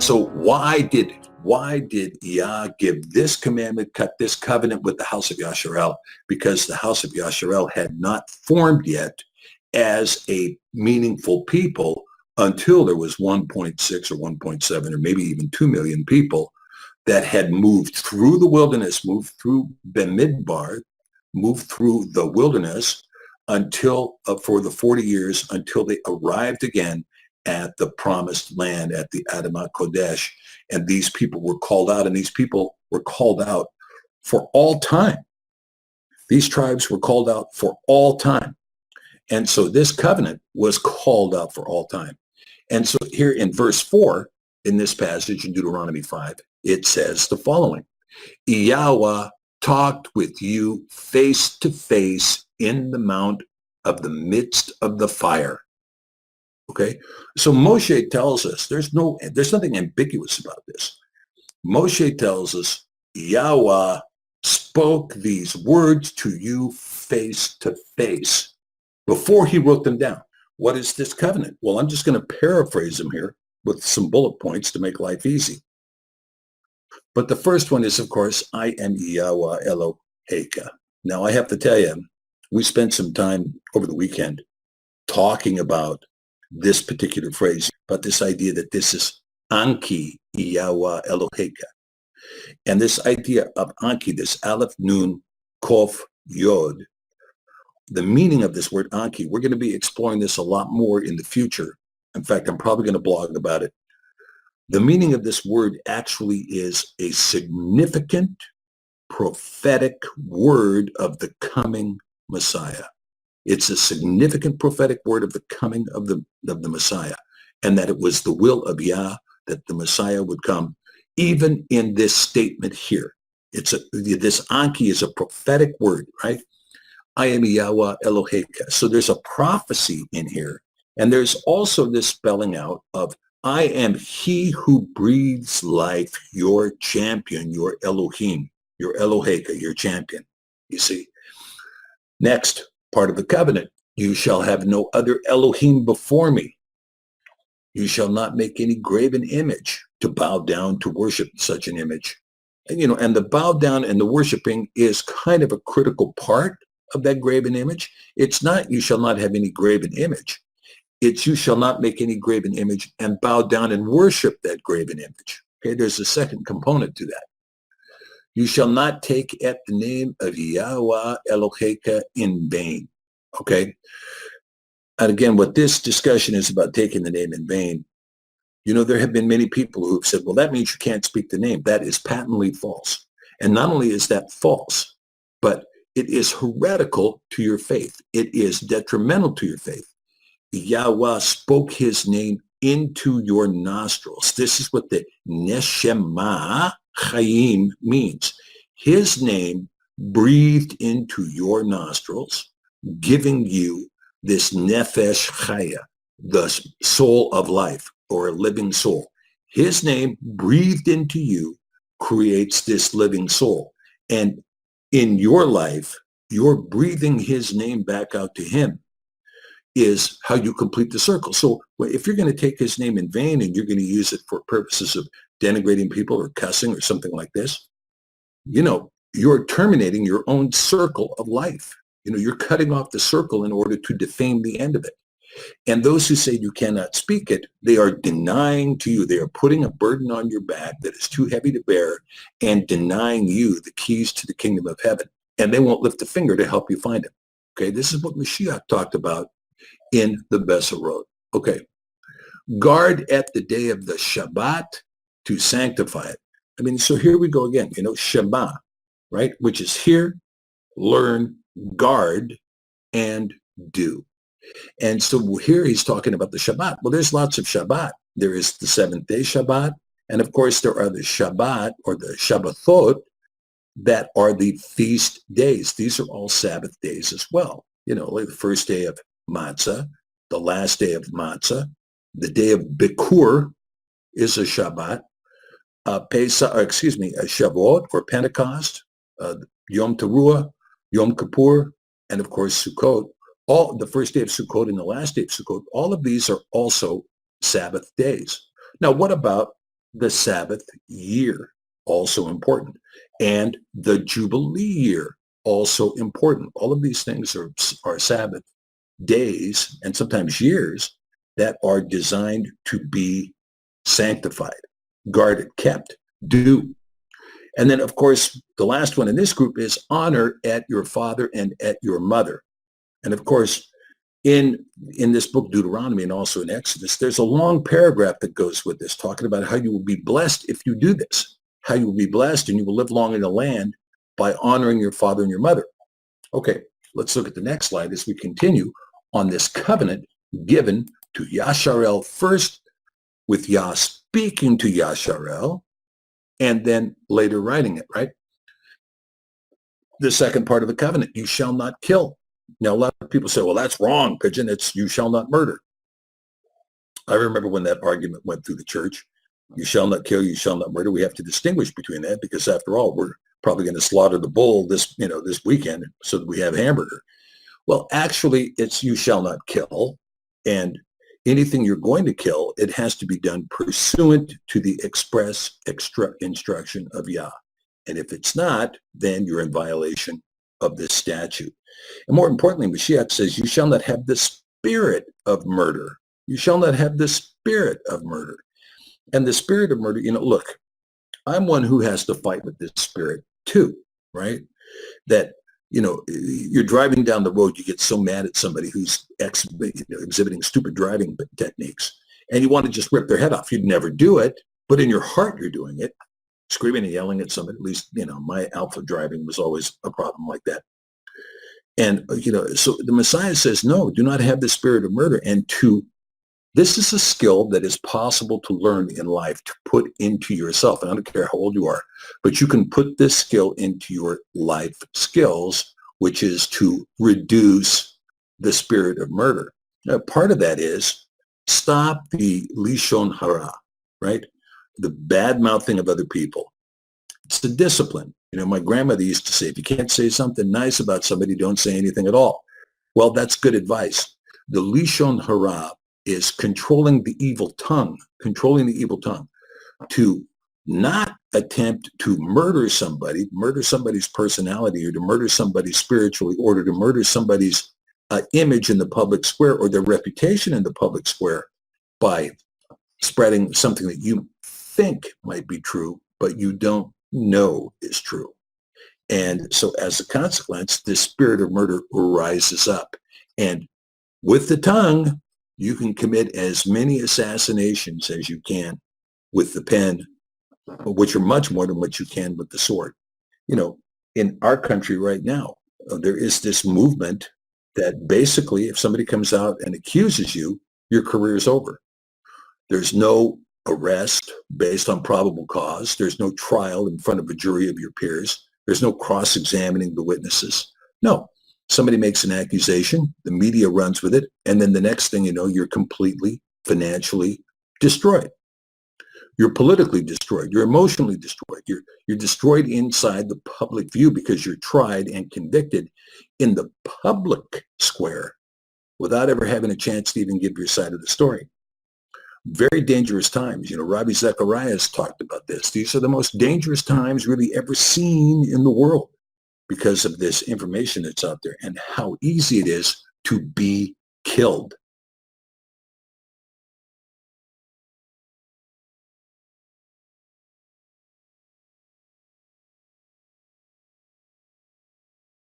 So why did Yah give this commandment, cut this covenant with the house of Yashar'el? Because the house of Yashar'el had not formed yet as a meaningful people until there was 1.6 or 1.7 or maybe even 2 million people that had moved through the wilderness, moved through Bemidbar, moved through the wilderness until for the 40 years until they arrived again at the promised land, at the Adamah Kodesh. And these people were called out, and these people were called out for all time. These tribes were called out for all time. And so this covenant was called out for all time. And so here in verse 4, in this passage in Deuteronomy 5, it says the following: Yahweh talked with you face to face in the mount of the midst of the fire. Okay, so Moshe tells us there's nothing ambiguous about this. Moshe tells us Yahweh spoke these words to you face to face before he wrote them down. What is this covenant? Well, I'm just going to paraphrase them here with some bullet points to make life easy. But the first one is, of course, I am Yahweh Elohim. Now, I have to tell you, we spent some time over the weekend talking about this particular phrase, about this idea that this is Anki Yahweh Elohim. And this idea of Anki, this Aleph, Nun, Kof, Yod, the meaning of this word Anki, we're going to be exploring this a lot more in the future. In fact, I'm probably going to blog about it. The meaning of this word actually is a significant prophetic word of the coming Messiah. It's a significant prophetic word of the coming of the Messiah, and that it was the will of Yah that the Messiah would come, even in this statement here. This Anki is a prophetic word, right? I am Yahweh Elohim. So there's a prophecy in here, and there's also this spelling out of I am he who breathes life, your champion, your Elohim, your Elohim, your champion, you see. Next part of the covenant, you shall have no other Elohim before me. You shall not make any graven image to bow down to worship such an image. And, and the bow down and the worshiping is kind of a critical part of that graven image. It's not you shall not have any graven image. It's you shall not make any graven image and bow down and worship that graven image. Okay, there's a second component to that. You shall not take at the name of Yahweh Elohim in vain. Okay? And again, what this discussion is about taking the name in vain, there have been many people who have said, well, that means you can't speak the name. That is patently false. And not only is that false, but it is heretical to your faith. It is detrimental to your faith. Yahweh spoke his name into your nostrils. This is what the Neshama Chaim means. His name breathed into your nostrils, giving you this Nefesh Chaya, the soul of life, or a living soul. His name breathed into you creates this living soul. And in your life, you're breathing his name back out to him is how you complete the circle. So if you're going to take his name in vain and you're going to use it for purposes of denigrating people or cussing or something like this, you're terminating your own circle of life. You're cutting off the circle in order to defame the end of it. And those who say you cannot speak it, they are denying to you, they are putting a burden on your back that is too heavy to bear and denying you the keys to the kingdom of heaven. And they won't lift a finger to help you find it. Okay, this is what Mashiach talked about in the Bessa Road. Okay, guard at the day of the Shabbat to sanctify it. So here we go again, Shabbat, right? Which is hear, learn, guard, and do. And so here he's talking about the Shabbat. Well, there's lots of Shabbat. There is the seventh day Shabbat. And of course, there are the Shabbat or the Shabbathot that are the feast days. These are all Sabbath days as well. Like the first day of Matzah, the last day of Matzah, the day of Bikur is a Shabbat, a Shavuot or Pentecost, Yom Teruah, Yom Kippur, and of course Sukkot. All the first day of Sukkot and the last day of Sukkot, all of these are also Sabbath days. Now, what about the Sabbath year, also important, and the Jubilee year, also important. All of these things are Sabbath days and sometimes years that are designed to be sanctified, guarded, kept, do. And then, of course, the last one in this group is honor at your father and at your mother. And of course, in this book, Deuteronomy, and also in Exodus, there's a long paragraph that goes with this, talking about how you will be blessed if you do this, how you will be blessed and you will live long in the land by honoring your father and your mother. Okay, let's look at the next slide as we continue on this covenant given to Yashar'el first, with Yah speaking to Yashar'el, and then later writing it, right? The second part of the covenant, you shall not kill. Now, a lot of people say, well, that's wrong, Pidgeon. It's you shall not murder. I remember when that argument went through the church. You shall not kill, you shall not murder. We have to distinguish between that because, after all, we're probably going to slaughter the bull this weekend so that we have hamburger. Well, actually, it's you shall not kill. And anything you're going to kill, it has to be done pursuant to the express instruction of Yah. And if it's not, then you're in violation of this statute. And more importantly, Mashiach says, you shall not have the spirit of murder. You shall not have the spirit of murder. And the spirit of murder, look, I'm one who has to fight with this spirit too, right? That, you're driving down the road, you get so mad at somebody who's exhibiting stupid driving techniques, and you want to just rip their head off. You'd never do it, but in your heart, you're doing it, screaming and yelling at somebody. At least, my alpha driving was always a problem like that. And, so the Messiah says, no, do not have the spirit of murder. And this is a skill that is possible to learn in life, to put into yourself. And I don't care how old you are, but you can put this skill into your life skills, which is to reduce the spirit of murder. Now, part of that is stop the lishon hara, right? The bad mouthing of other people. It's the discipline. My grandmother used to say, if you can't say something nice about somebody, don't say anything at all. Well, that's good advice. The lishon hara is controlling the evil tongue, to not attempt to murder somebody's personality, or to murder somebody spiritually, or to murder somebody's image in the public square, or their reputation in the public square, by spreading something that you think might be true, but you don't know is true. And so as a consequence, the spirit of murder rises up. And with the tongue, you can commit as many assassinations as you can with the pen, which are much more than what you can with the sword. In our country right now, there is this movement that basically, if somebody comes out and accuses you, your career is over. There's no arrest based on probable cause. There's no trial in front of a jury of your peers. There's no cross-examining the witnesses. No. Somebody makes an accusation, the media runs with it, and then the next thing you know, you're completely financially destroyed. You're politically destroyed. You're emotionally destroyed. You're destroyed inside the public view because you're tried and convicted in the public square without ever having a chance to even give your side of the story. Very dangerous times. Rabbi Zechariah has talked about this. These are the most dangerous times really ever seen in the world, because of this information that's out there and how easy it is to be killed.